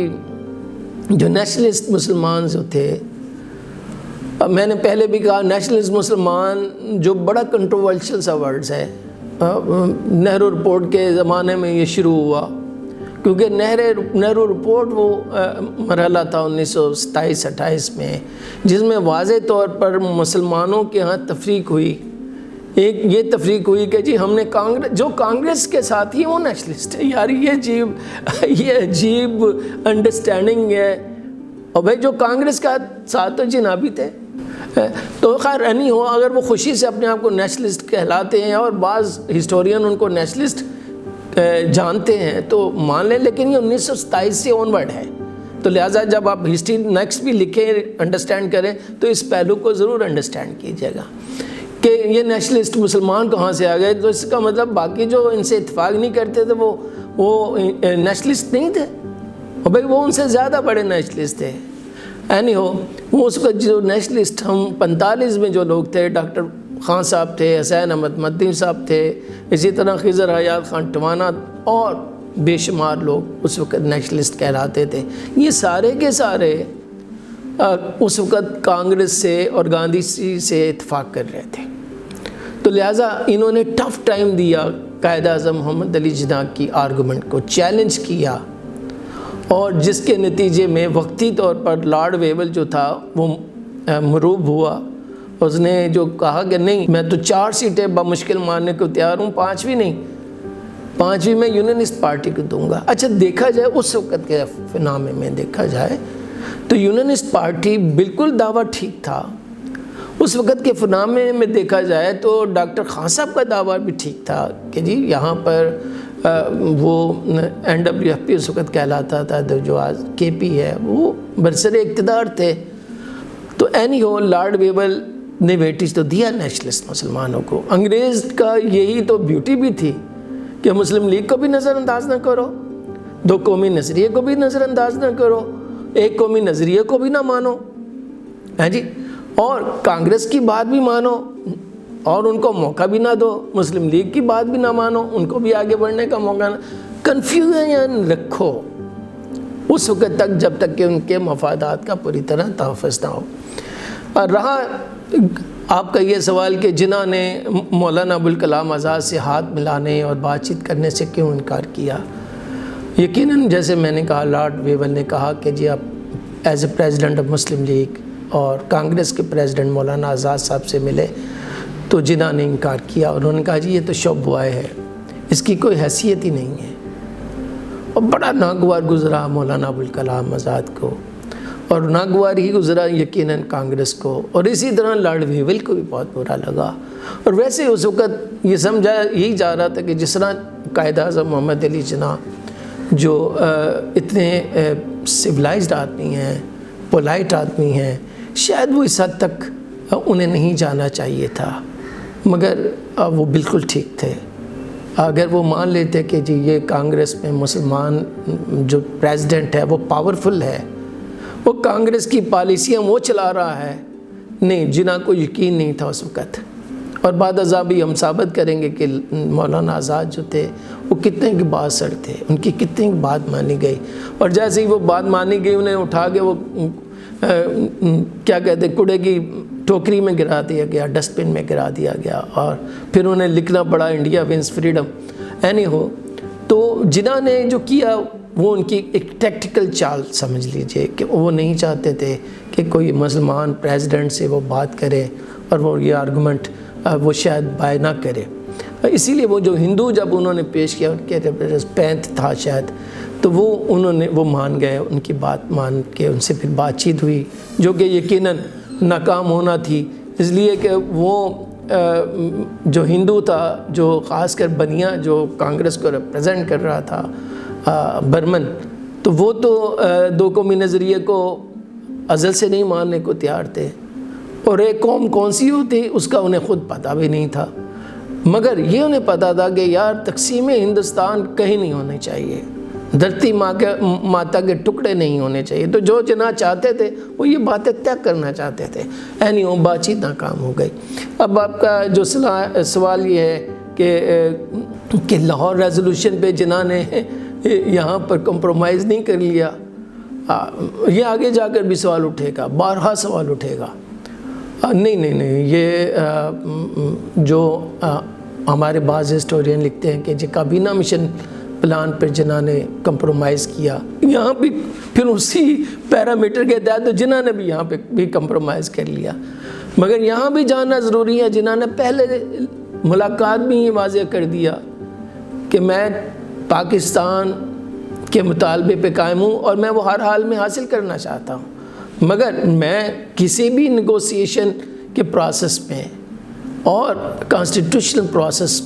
جو نیشنلسٹ مسلمان جو تھے، میں نے پہلے بھی کہا نیشنلسٹ مسلمان جو بڑا کنٹروورشل سا ورڈز ہے، نہرو رپورٹ کے زمانے میں یہ شروع ہوا، کیونکہ نہرو رپورٹ وہ مرحلہ تھا 1927-28 میں جس میں واضح طور پر مسلمانوں کے ہاں تفریق ہوئی۔ ایک یہ تفریق ہوئی کہ جی ہم نے جو کانگریس کے ساتھ ہی وہ نیشنلسٹ ہے، یار یہ عجیب انڈرسٹینڈنگ ہے، اور بھائی جو کانگریس کا ساتھ تو جناح بھی تھے، تو خیر نہیں ہو، اگر وہ خوشی سے اپنے آپ کو نیشنلسٹ کہلاتے ہیں اور بعض ہسٹورین ان کو نیشنلسٹ جانتے ہیں تو مان لیں، لیکن یہ 1927 سے آن ورڈ ہے، تو لہٰذا جب آپ ہسٹری نیکسٹ بھی لکھیں انڈرسٹینڈ کریں تو اس پہلو کو ضرور انڈرسٹینڈ کیجیے گا کہ یہ نیشنلسٹ مسلمان کہاں سے آ گئے، تو اس کا مطلب باقی جو ان سے اتفاق نہیں کرتے تھے وہ نیشنلسٹ نہیں تھے، اور بھائی وہ ان سے زیادہ بڑے نیشنلسٹ تھے۔ اینی ہو، وہ اس کا جو نیشنلسٹ ہم 45 میں جو لوگ تھے، ڈاکٹر خان صاحب تھے، حسین احمد مدنی صاحب تھے، اسی طرح خضر حیات خان ٹوانا اور بے شمار لوگ اس وقت نیشنلسٹ کہلاتے تھے۔ یہ سارے کے سارے اس وقت کانگریس سے اور گاندھی جی سے اتفاق کر رہے تھے، تو لہٰذا انہوں نے ٹف ٹائم دیا قائد اعظم محمد علی جناح کی آرگومنٹ کو، چیلنج کیا، اور جس کے نتیجے میں وقتی طور پر لارڈ ویول جو تھا وہ مروب ہوا، اس نے جو کہا کہ نہیں میں تو 4 سیٹیں بمشکل ماننے کو تیار ہوں، 5ویں نہیں، 5ویں میں یونینسٹ پارٹی کو دوں گا۔ اچھا دیکھا جائے اس وقت کے فنامے میں دیکھا جائے تو یونینسٹ پارٹی بالکل دعویٰ ٹھیک تھا، اس وقت کے فنامے میں دیکھا جائے تو ڈاکٹر خان صاحب کا دعویٰ بھی ٹھیک تھا کہ جی یہاں پر وہ NWFP اس وقت کہلاتا تھا، جو آج KP ہے، وہ برسر اقتدار تھے. تو اینی ہو لارڈ ویول نے ویٹیج تو دیا نیشنلسٹ مسلمانوں کو. انگریز کا یہی تو بیوٹی بھی تھی کہ مسلم لیگ کو بھی نظر انداز نہ کرو، دو قومی نظریے کو بھی نظر انداز نہ کرو، ایک قومی نظریے کو بھی نہ مانو، ہیں جی، اور کانگریس کی بات بھی مانو اور ان کو موقع بھی نہ دو، مسلم لیگ کی بات بھی نہ مانو، ان کو بھی آگے بڑھنے کا موقع نہ. کنفیوژن رکھو اس وقت تک جب تک کہ ان کے مفادات کا پوری طرح تحفظ نہ ہو. اور رہا آپ کا یہ سوال کہ جنہوں نے مولانا ابوالکلام آزاد سے ہاتھ ملانے اور بات چیت کرنے سے کیوں انکار کیا، یقیناً جیسے میں نے کہا لارڈ ویول نے کہا کہ جی آپ as a president of Muslim league اور کانگریس کے پریزیڈنٹ مولانا آزاد صاحب سے ملے تو جنہوں نے انکار کیا اور انہوں نے کہا جی یہ تو شو بوائے ہے، اس کی کوئی حیثیت ہی نہیں ہے. اور بڑا ناگوار گزرا مولانا ابوالکلام آزاد کو، اور ناگوار ہی گزرا یقیناً کانگریس کو، اور اسی طرح لارڈ ویول کو بھی بہت برا لگا. اور ویسے اس وقت یہ سمجھا یہی جا رہا تھا کہ جس طرح قائد اعظم محمد علی جناح جو اتنے سویلائزڈ آدمی ہیں، پولائٹ آدمی ہیں، شاید وہ اس حد تک انہیں نہیں جانا چاہیے تھا، مگر وہ بالکل ٹھیک تھے. اگر وہ مان لیتے کہ جی یہ کانگریس میں مسلمان جو پریزیڈنٹ ہے وہ پاورفل ہے، وہ کانگریس کی پالیسیاں وہ چلا رہا ہے، نہیں، جناح کو یقین نہیں تھا اس وقت. اور بعد ازاں بھی ہم ثابت کریں گے کہ مولانا آزاد جو تھے وہ کتنے کی بات سر تھے، ان کی کتنی بات مانی گئی. اور جیسے ہی وہ بات مانی گئی انہیں اٹھا کے وہ کیا کہتے کوڑے کی ٹوکری میں گرا دیا گیا، ڈسٹ بن میں گرا دیا گیا، اور پھر انہیں لکھنا پڑا انڈیا ونس فریڈم. اینی ہو، تو جنہوں نے جو کیا وہ ان کی ایک ٹیکٹیکل چال سمجھ لیجئے کہ وہ نہیں چاہتے تھے کہ کوئی مسلمان پریزیڈنٹ سے وہ بات کرے اور وہ یہ آرگومنٹ وہ شاید بائے نہ کرے. اسی لیے وہ جو ہندو جب انہوں نے پیش کیا، ان کے پینتھ تھا شاید، تو وہ مان گئے، ان کی بات مان کے ان سے پھر بات چیت ہوئی جو کہ یقیناً ناکام ہونا تھی، اس لیے کہ وہ جو ہندو تھا، جو خاص کر بنیا جو کانگریس کو ریپریزنٹ کر رہا تھا، برمن، تو وہ تو دو قومی نظریے کو ازل سے نہیں ماننے کو تیار تھے، اور ایک قوم کون سی ہوتی اس کا انہیں خود پتہ بھی نہیں تھا. مگر یہ انہیں پتہ تھا کہ یار تقسیم ہندوستان کہیں نہیں ہونے چاہیے، دھرتی ماتا کے ٹکڑے نہیں ہونے چاہیے. تو جو جناح چاہتے تھے وہ یہ باتیں طے کرنا چاہتے تھے. اینی وہ بات چیت ناکام ہو گئی. اب آپ کا جو سوال یہ ہے کہ لاہور ریزولوشن پہ جناح نے یہاں پر کمپرومائز نہیں کر لیا، یہ آگے جا کر بھی سوال اٹھے گا، بارہا سوال اٹھے گا. نہیں، یہ جو ہمارے بعض ہسٹورین لکھتے ہیں کہ جی کابینہ مشن پلان پر جناح نے کمپرومائز کیا، یہاں بھی پھر اسی پیرامیٹر کے تحت تو جناح نے بھی یہاں پہ بھی کمپرومائز کر لیا. مگر یہاں بھی جاننا ضروری ہے، جناح نے پہلے ملاقات بھی یہ واضح کر دیا کہ میں پاکستان کے مطالبے پہ قائم ہوں اور میں وہ ہر حال میں حاصل کرنا چاہتا ہوں، مگر میں کسی بھی نیگوسیشن کے پروسیس میں اور کانسٹیٹیوشنل پروسیس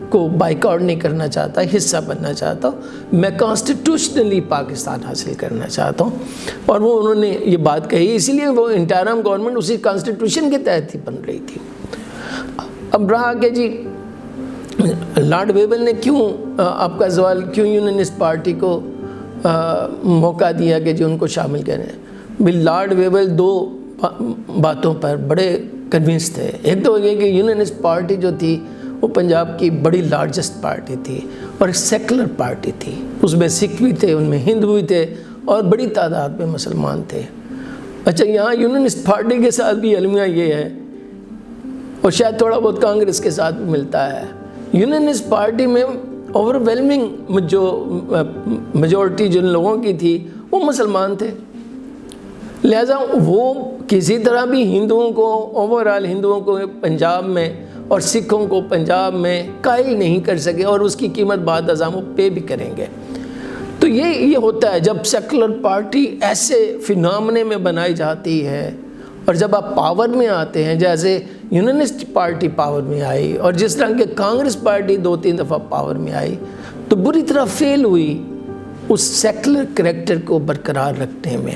کو بائیکاٹ نہیں کرنا چاہتا، حصہ بننا چاہتا ہوں. میں کانسٹیٹیوشنلی پاکستان حاصل کرنا چاہتا ہوں. اور وہ انہوں نے یہ بات کہی، اسی لیے وہ انٹرم گورنمنٹ اسی کانسٹیٹیوشن کے تحت ہی بن رہی تھی. اب رہا کہ جی لارڈ ویول نے کیوں، آپ کا سوال کیوں یونینسٹ پارٹی کو موقع دیا کہ جی ان کو شامل کریں. لارڈ ویول دو باتوں پر بڑے کنونس تھے. ایک تو یہ کہ یونینسٹ پارٹی جو تھی وہ پنجاب کی بڑی لارجسٹ پارٹی تھی اور ایک سیکولر پارٹی تھی، اس میں سکھ بھی تھے، ان میں ہندو بھی تھے، اور بڑی تعداد میں مسلمان تھے. اچھا، یہاں یونینسٹ پارٹی کے ساتھ بھی المیہ یہ ہے، اور شاید تھوڑا بہت کانگریس کے ساتھ بھی ملتا ہے، یونینسٹ پارٹی میں اوور ویلمنگ جو میجورٹی جن لوگوں کی تھی وہ مسلمان تھے. لہٰذا وہ کسی طرح بھی ہندوؤں کو، اوورآل ہندوؤں کو پنجاب میں اور سکھوں کو پنجاب میں قائل نہیں کر سکے، اور اس کی قیمت بعد ازاں وہ پے بھی کریں گے. تو یہ ہوتا ہے جب سیکولر پارٹی ایسے فنامنے میں بنائی جاتی ہے، اور جب آپ پاور میں آتے ہیں، جیسے یونینسٹ پارٹی پاور میں آئی اور جس طرح کہ کانگریس پارٹی 2-3 دفعہ پاور میں آئی، تو بری طرح فیل ہوئی اس سیکولر کریکٹر کو برقرار رکھنے میں۔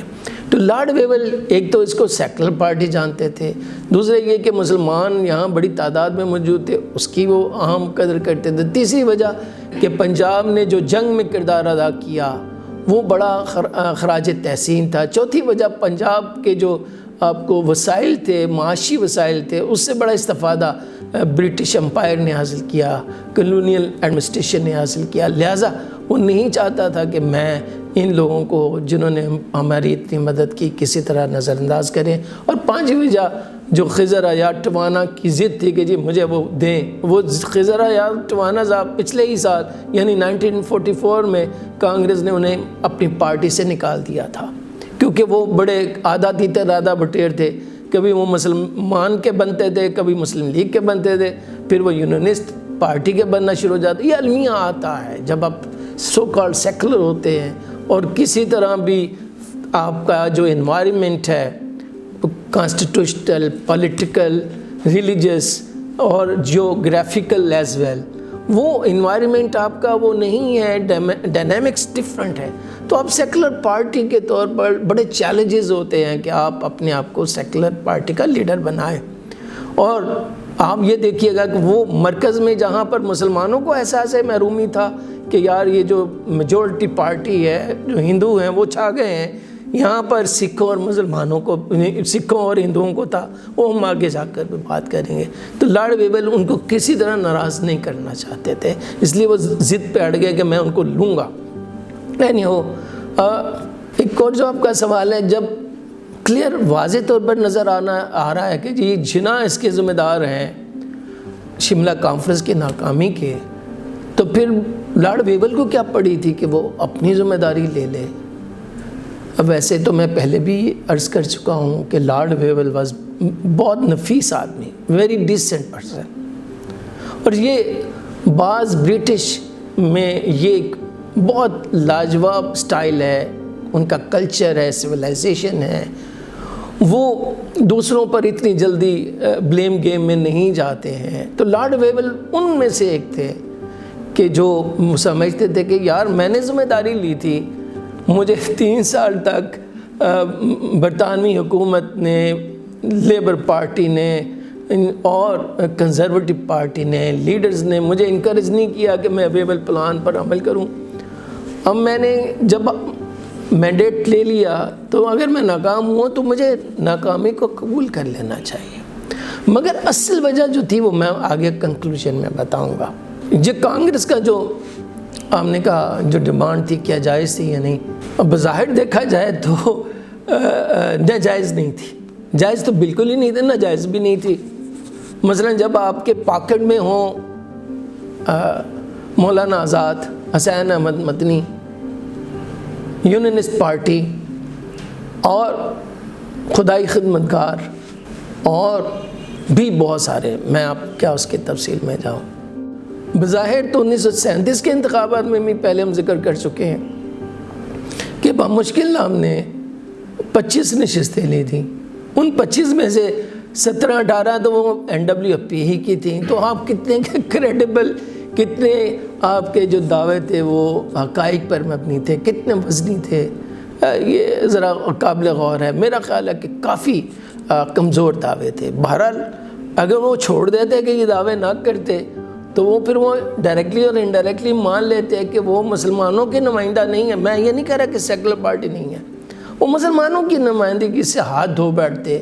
تو لارڈ ویول ایک تو اس کو سیکولر پارٹی جانتے تھے، دوسرے یہ کہ مسلمان یہاں بڑی تعداد میں موجود تھے، اس کی وہ اہم قدر کرتے تھے۔ تیسری وجہ کہ پنجاب نے جو جنگ میں کردار ادا کیا وہ بڑا خراج تحسین تھا۔ چوتھی وجہ پنجاب کے جو آپ کو وسائل تھے، معاشی وسائل تھے، اس سے بڑا استفادہ برٹش امپائر نے حاصل کیا، کلونیل ایڈمنسٹریشن نے حاصل کیا، لہٰذا وہ نہیں چاہتا تھا کہ میں ان لوگوں کو جنہوں نے ہماری اتنی مدد کی کسی طرح نظر انداز کریں۔ اور پانچویں وجہ جو خضر حیات ٹوانا کی ضد تھی کہ جی مجھے وہ دیں، وہ خضر حیات ٹوانا صاحب پچھلے ہی سال یعنی 1944 میں کانگریس نے انہیں اپنی پارٹی سے نکال دیا تھا، کیونکہ وہ بڑے آدھا تیتر آدھا بٹیر تھے، کبھی وہ مسلمان کے بنتے تھے، کبھی مسلم لیگ کے بنتے تھے، پھر وہ یونینسٹ پارٹی کے بننا شروع ہو جاتے۔ یہ المیہ آتا ہے جب آپ سو کالڈ سیکولر ہوتے ہیں اور کسی طرح بھی آپ کا جو انوائرمنٹ ہے کانسٹیٹیوشنل، پولیٹیکل، ریلیجس اور جیوگرافیکل ایز ویل، وہ انوائرمنٹ آپ کا وہ نہیں ہے، ڈائنامکس ڈفرنٹ ہے، تو آپ سیکولر پارٹی کے طور پر بڑے چیلنجز ہوتے ہیں کہ آپ اپنے آپ کو سیکولر پارٹی کا لیڈر بنائیں۔ اور آپ یہ دیکھیے گا کہ وہ مرکز میں جہاں پر مسلمانوں کو احساس محرومی تھا کہ یار یہ جو میجورٹی پارٹی ہے، جو ہندو ہیں وہ چھا گئے ہیں، یہاں پر سکھوں اور مسلمانوں کو، سکھوں اور ہندوؤں کو تھا، وہ ہم آگے جا کر بھی بات کریں گے۔ تو لارڈ ویول ان کو کسی طرح ناراض نہیں کرنا چاہتے تھے، اس لیے وہ ضد پہ اڑ گئے کہ میں ان کو لوں گا۔ نہیں ہو ایک اور جو آپ کا سوال ہے، جب کلیئر واضح طور پر نظر آ رہا ہے کہ جی جناح اس کے ذمہ دار ہیں شملہ کانفرنس کی ناکامی کے، تو پھر لارڈ ویول کو کیا پڑی تھی کہ وہ اپنی ذمہ داری لے لے۔ اب ویسے تو میں پہلے بھی عرض کر چکا ہوں کہ لارڈ ویول واز بہت نفیس آدمی، ویری ڈیسنٹ پرسن، اور یہ بعض برٹش میں یہ ایک بہت لاجواب سٹائل ہے، ان کا کلچر ہے، سویلائزیشن ہے، وہ دوسروں پر اتنی جلدی بلیم گیم میں نہیں جاتے ہیں۔ تو لارڈ ویول ان میں سے ایک تھے کہ جو سمجھتے تھے کہ یار میں نے ذمہ داری لی تھی، مجھے 3 سال تک برطانوی حکومت نے، لیبر پارٹی نے اور کنزرویٹو پارٹی نے، لیڈرز نے مجھے انکریج نہیں کیا کہ میں ویول پلان پر عمل کروں۔ اب میں نے جب مینڈیٹ لے لیا تو اگر میں ناکام ہوا تو مجھے ناکامی کو قبول کر لینا چاہیے۔ مگر اصل وجہ جو تھی وہ میں آگے کنکلوژن میں بتاؤں گا۔ یہ کانگریس کا جو آپ نے کہا جو ڈیمانڈ تھی کیا جائز تھی یا نہیں، اب بظاہر دیکھا جائے تو ناجائز نہیں تھی، جائز تو بالکل ہی نہیں تھی، ناجائز بھی نہیں تھی۔ مثلا جب آپ کے پاکٹ میں ہوں مولانا آزاد، حسین احمد مدنی، یونینسٹ پارٹی اور خدائی خدمتگار اور بھی بہت سارے، میں آپ کیا اس کی تفصیل میں جاؤں۔ بظاہر تو 1937 کے انتخابات میں بھی پہلے ہم ذکر کر چکے ہیں کہ بمشکل نام نے 25 نشستیں لی تھیں، ان 25 میں سے 17-18 تو وہ NWP ہی کی تھیں۔ تو آپ کتنے کریڈیبل، کتنے آپ کے جو دعوے تھے وہ حقائق پر مبنی تھے، کتنے وزنی تھے، یہ ذرا قابل غور ہے۔ میرا خیال ہے کہ کافی کمزور دعوے تھے۔ بہرحال اگر وہ چھوڑ دیتے کہ یہ دعوے نہ کرتے تو وہ پھر وہ ڈائریکٹلی اور انڈائریکٹلی مان لیتے کہ وہ مسلمانوں کے نمائندہ نہیں ہے۔ میں یہ نہیں کہہ رہا کہ سیکولر پارٹی نہیں ہے، وہ مسلمانوں کی نمائندگی سے ہاتھ دھو بیٹھتے،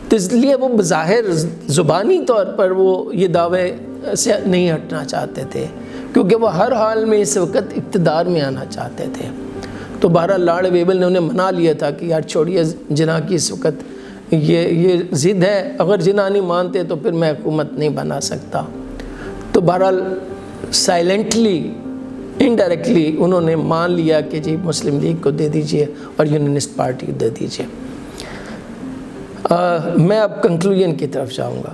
تو اس لیے وہ بظاہر زبانی طور پر وہ یہ دعوے سے نہیں ہٹنا چاہتے تھے، کیونکہ وہ ہر حال میں اس وقت اقتدار میں آنا چاہتے تھے۔ تو بہرحال لارڈ ویول نے انہیں منا لیا تھا کہ یار چھوڑیے جناح کی اس وقت یہ ضد ہے، اگر جناح نہیں مانتے تو پھر میں حکومت نہیں بنا سکتا۔ تو بہرحال سائلنٹلی انڈائریکٹلی انہوں نے مان لیا کہ جی مسلم لیگ کو دے دیجئے اور یونینسٹ پارٹی کو دے دیجئے۔ میں اب کنکلوژن کی طرف جاؤں گا۔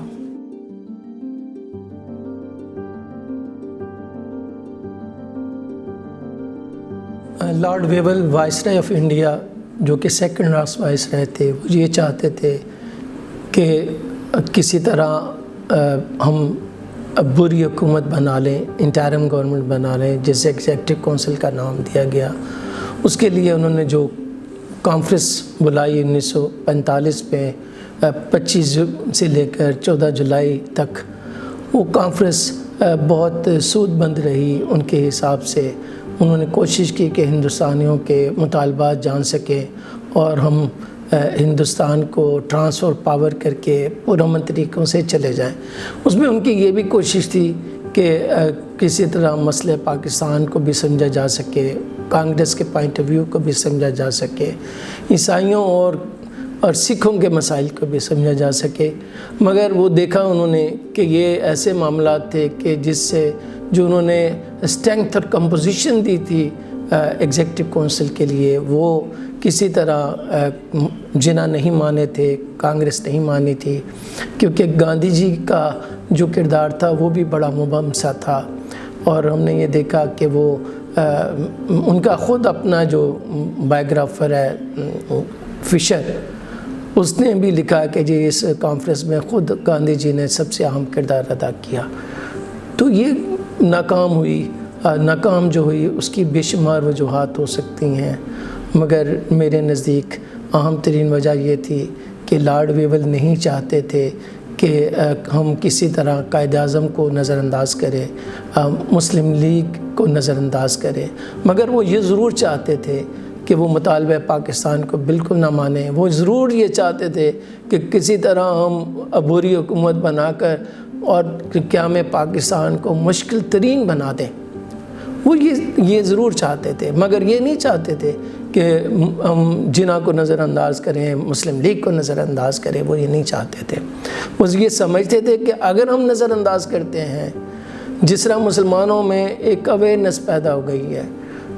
لارڈ ویول وائسرائے آف انڈیا جو کہ سیکنڈ وائسرائے تھے، وہ یہ چاہتے تھے کہ کسی طرح ہم عبوری حکومت بنا لیں، انٹرم گورنمنٹ بنا لیں، جسے ایگزیکٹو کونسل کا نام دیا گیا۔ اس کے لیے انہوں نے جو کانفرنس بلائی 1945 میں 25 سے لے کر 14 جولائی تک، وہ کانفرنس بہت سود مند رہی ان کے حساب سے۔ انہوں نے کوشش کی کہ ہندوستانیوں کے مطالبات جان سکیں اور ہم ہندوستان کو ٹرانسفر پاور کر کے پرامن طریقوں سے چلے جائیں۔ اس میں ان کی یہ بھی کوشش تھی کہ کسی طرح مسئلہ پاکستان کو بھی سمجھا جا سکے، کانگریس کے پوائنٹ آف ویو کو بھی سمجھا جا سکے، عیسائیوں اور سکھوں کے مسائل کو بھی سمجھا جا سکے۔ مگر وہ دیکھا انہوں نے کہ یہ ایسے معاملات تھے کہ جس سے جو انہوں نے اسٹرینتھ اور کمپوزیشن دی تھی ایگزیکٹو کونسل کے لیے، وہ کسی طرح جناح نہیں مانے تھے، کانگریس نہیں مانی تھی، کیونکہ گاندھی جی کا جو کردار تھا وہ بھی بڑا مبہم سا تھا۔ اور ہم نے یہ دیکھا کہ وہ ان کا خود اپنا جو بائیوگرافر ہے فشر، اس نے بھی لکھا کہ جی اس کانفرنس میں خود گاندھی جی نے سب سے اہم کردار ادا کیا۔ تو یہ ناکام ہوئی۔ ناکام جو ہوئی اس کی بے شمار وجوہات ہو سکتی ہیں، مگر میرے نزدیک اہم ترین وجہ یہ تھی کہ لارڈ ویول نہیں چاہتے تھے کہ ہم کسی طرح قائد اعظم کو نظر انداز کریں، مسلم لیگ کو نظر انداز کریں، مگر وہ یہ ضرور چاہتے تھے کہ وہ مطالبہ پاکستان کو بالکل نہ مانیں۔ وہ ضرور یہ چاہتے تھے کہ کسی طرح ہم عبوری حکومت بنا کر اور قیام پاکستان کو مشکل ترین بنا دیں۔ وہ یہ ضرور چاہتے تھے، مگر یہ نہیں چاہتے تھے کہ ہم جناح کو نظر انداز کریں، مسلم لیگ کو نظر انداز کریں۔ وہ یہ نہیں چاہتے تھے۔ وہ یہ سمجھتے تھے کہ اگر ہم نظر انداز کرتے ہیں، جس طرح مسلمانوں میں ایک اویئرنیس پیدا ہو گئی ہے،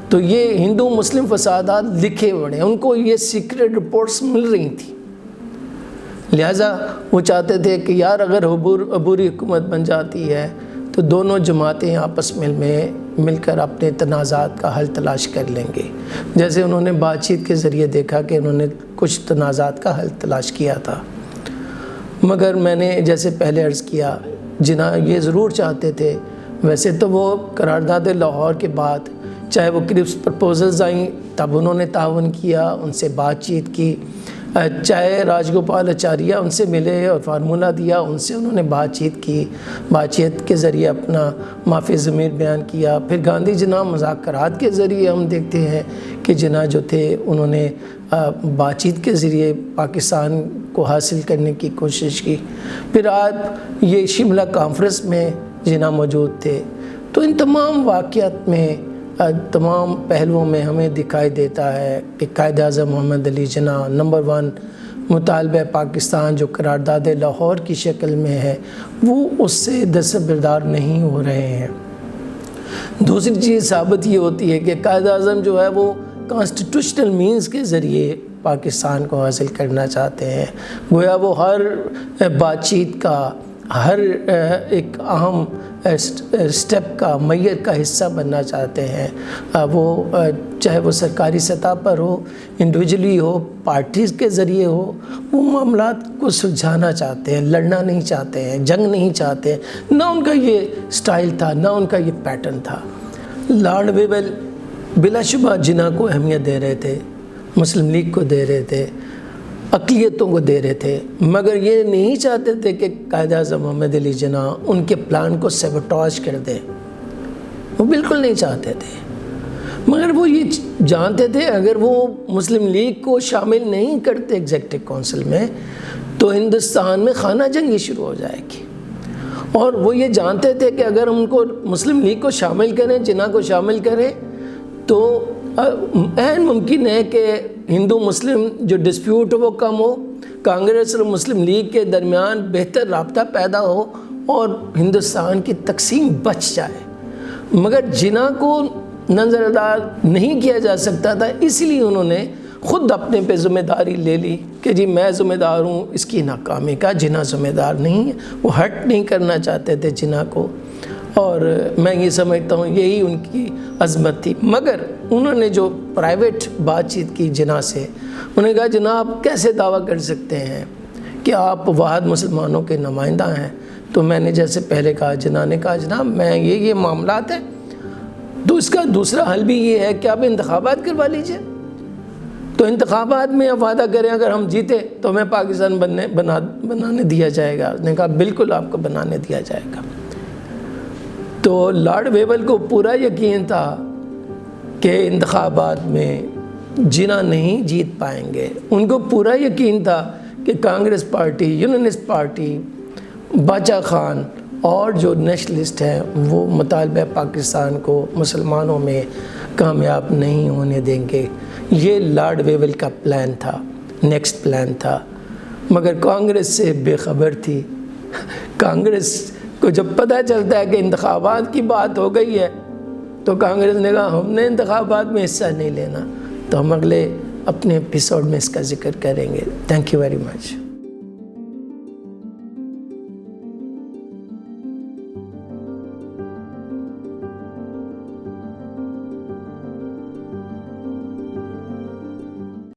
تو یہ ہندو مسلم فسادات لکھے پڑے، ان کو یہ سیکرٹ رپورٹس مل رہی تھیں۔ لہٰذا وہ چاہتے تھے کہ یار اگر عبوری حکومت بن جاتی ہے تو دونوں جماعتیں آپس میں مل کر اپنے تنازعات کا حل تلاش کر لیں گے۔ جیسے انہوں نے بات چیت کے ذریعے دیکھا کہ انہوں نے کچھ تنازعات کا حل تلاش کیا تھا، مگر میں نے جیسے پہلے عرض کیا، جناح یہ ضرور چاہتے تھے۔ ویسے تو وہ قرارداد لاہور کے بعد چاہے وہ کرپس پرپوزلز آئیں تب انہوں نے تعاون کیا، ان سے بات چیت کی، چاہے راج گوپال اچاریہ ان سے ملے اور فارمولہ دیا، ان سے انہوں نے بات چیت کی، بات چیت کے ذریعے اپنا معافی ضمیر بیان کیا۔ پھر گاندھی جناح مذاکرات کے ذریعے ہم دیکھتے ہیں کہ جناح جو تھے انہوں نے بات چیت کے ذریعے پاکستان کو حاصل کرنے کی کوشش کی۔ پھر آپ یہ شملہ کانفرنس میں جناح موجود تھے۔ تو ان تمام واقعات میں، تمام پہلوؤں میں ہمیں دکھائی دیتا ہے کہ قائد اعظم محمد علی جناح نمبر 1 مطالبہ پاکستان جو قرارداد لاہور کی شکل میں ہے، وہ اس سے دستبردار نہیں ہو رہے ہیں۔ دوسری چیز ثابت یہ ہوتی ہے کہ قائد اعظم جو ہے وہ کانسٹیٹیوشنل مینز کے ذریعے پاکستان کو حاصل کرنا چاہتے ہیں۔ گویا وہ ہر بات چیت کا، ہر ایک اہم اسٹیپ کا، میعر کا حصہ بننا چاہتے ہیں۔ وہ چاہے وہ سرکاری سطح پر ہو، انڈیویجولی ہو، پارٹیز کے ذریعے ہو، وہ معاملات کو سلجھانا چاہتے ہیں، لڑنا نہیں چاہتے ہیں، جنگ نہیں چاہتے ہیں۔ نہ ان کا یہ سٹائل تھا، نہ ان کا یہ پیٹرن تھا۔ لارڈ ویول بلا شبہ جناح کو اہمیت دے رہے تھے، مسلم لیگ کو دے رہے تھے، اقلیتوں کو دے رہے تھے، مگر یہ نہیں چاہتے تھے کہ قائد اعظم محمد علی جناح ان کے پلان کو سیبوٹاژ کر دے۔ وہ بالکل نہیں چاہتے تھے، مگر وہ یہ جانتے تھے اگر وہ مسلم لیگ کو شامل نہیں کرتے ایگزیکٹو کونسل میں تو ہندوستان میں خانہ جنگی شروع ہو جائے گی۔ اور وہ یہ جانتے تھے کہ اگر ہم ان کو مسلم لیگ کو شامل کریں، جناح کو شامل کریں، تو عین ممکن ہے کہ ہندو مسلم جو ڈسپیوٹ وہ کم ہو، کانگریس اور مسلم لیگ کے درمیان بہتر رابطہ پیدا ہو اور ہندوستان کی تقسیم بچ جائے۔ مگر جناح کو نظر انداز نہیں کیا جا سکتا تھا، اس لیے انہوں نے خود اپنے پہ ذمہ داری لے لی کہ جی میں ذمہ دار ہوں اس کی ناکامی کا، جناح ذمہ دار نہیں ہے۔ وہ ہرٹ نہیں کرنا چاہتے تھے جناح کو، اور میں یہ سمجھتا ہوں یہی ان کی عظمت تھی۔ مگر انہوں نے جو پرائیویٹ بات چیت کی جناح سے، انہوں نے کہا جناح آپ کیسے دعویٰ کر سکتے ہیں کہ آپ واحد مسلمانوں کے نمائندہ ہیں، تو میں نے جیسے پہلے کہا، جناح نے کہا جناب میں یہ معاملات ہیں، تو اس کا دوسرا حل بھی یہ ہے کہ آپ انتخابات کروا لیجئے۔ تو انتخابات میں آپ وعدہ کریں اگر ہم جیتے تو ہمیں پاکستان بنانے دیا جائے گا۔ اس نے کہا بالکل آپ کو بنانے دیا جائے گا۔ تو لارڈ ویول کو پورا یقین تھا کہ انتخابات میں جناح نہیں جیت پائیں گے۔ ان کو پورا یقین تھا کہ کانگریس پارٹی، یونینسٹ پارٹی، باچا خان اور جو نیشنلسٹ ہیں وہ مطالبہ پاکستان کو مسلمانوں میں کامیاب نہیں ہونے دیں گے۔ یہ لارڈ ویول کا پلان تھا، نیکسٹ پلان تھا، مگر کانگریس سے بے خبر تھی۔ کانگریس کو جب پتہ چلتا ہے کہ انتخابات کی بات ہو گئی ہے تو کانگریس نے کہا ہم نے انتخابات میں حصہ نہیں لینا۔ تو ہم اگلے اپنے ایپیسوڈ میں اس کا ذکر کریں گے۔ Thank you very much.